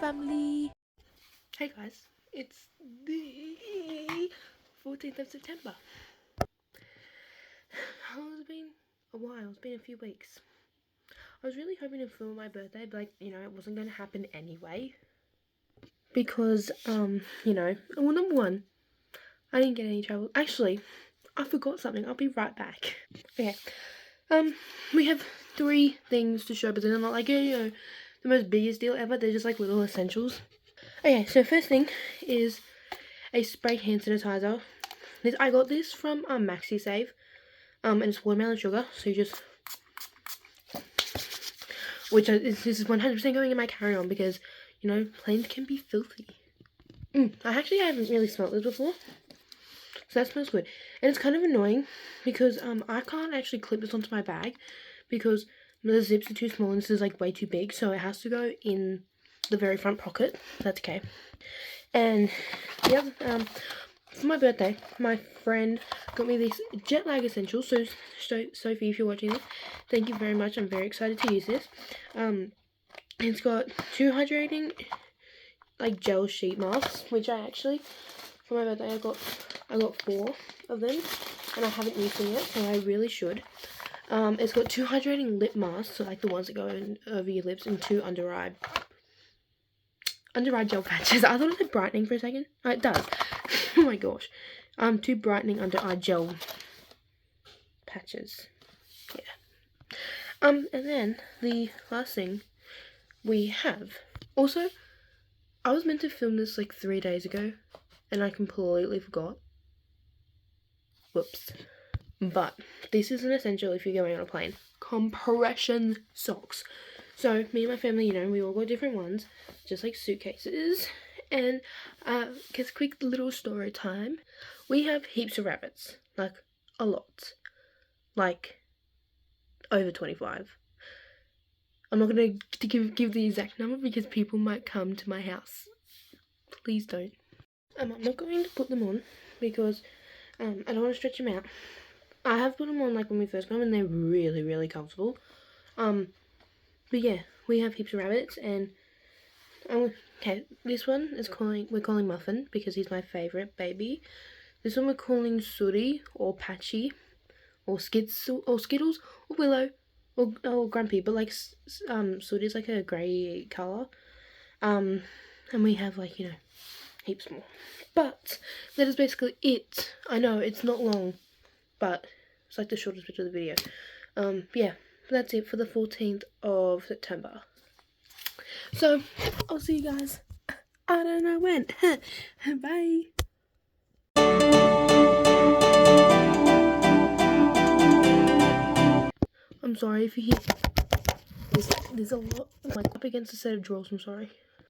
family. Hey guys, it's the 14th of September. It's been a while, it's been a few weeks. I was really hoping to film my birthday, but it wasn't going to happen anyway. Because, well, number one, I didn't get any trouble. Actually, I forgot something. I'll be right back. Okay. We have 3 things to show, but they're not like, the most biggest deal ever. They're just like little essentials. Okay, so first thing is a spray hand sanitizer. I got this from MaxiSave, and it's watermelon sugar. So you just, this is 100% going in my carry-on because planes can be filthy. I actually haven't really smelled this before, so that smells good. And it's kind of annoying because I can't actually clip this onto my bag because the zips are too small and this is like way too big, so it has to go in the very front pocket. That's okay. And yeah, for my birthday, my friend got me these jet lag essentials. So Sophie, if you're watching this, thank you very much. I'm very excited to use this. It's got 2 hydrating like gel sheet masks, which I actually, for my birthday, I got 4 of them, and I haven't used them yet, so I really should. It's got 2 hydrating lip masks, so like the ones that go over your lips, and 2 under eye gel patches. I thought it said brightening for a second. Oh, it does. Oh my gosh. 2 brightening under eye gel patches. Yeah. And then the last thing we have. Also, I was meant to film this like 3 days ago, and I completely forgot. Whoops. But this is an essential if you're going on a plane. Compression socks. So me and my family, we all got different ones, just like suitcases. And because quick little story time, we have heaps of rabbits, like a lot, like over 25. I'm not gonna give the exact number because people might come to my house. Please don't. I'm not going to put them on because I don't want to stretch them out. I have put them on like when we first got them, and they're really, really comfortable. But yeah, we have heaps of rabbits, and okay, this one is we're calling Muffin because he's my favourite baby. This one we're calling Sooty or Patchy or Skittles or Willow or Grumpy, but like Sooty's like a grey colour. And we have like heaps more. But that is basically it. I know it's not long, but it's like the shortest bit of the video. Yeah, that's it for the 14th of September. So, I'll see you guys. I don't know when. Bye. I'm sorry if you hear. There's a lot like up against a set of drawers. I'm sorry.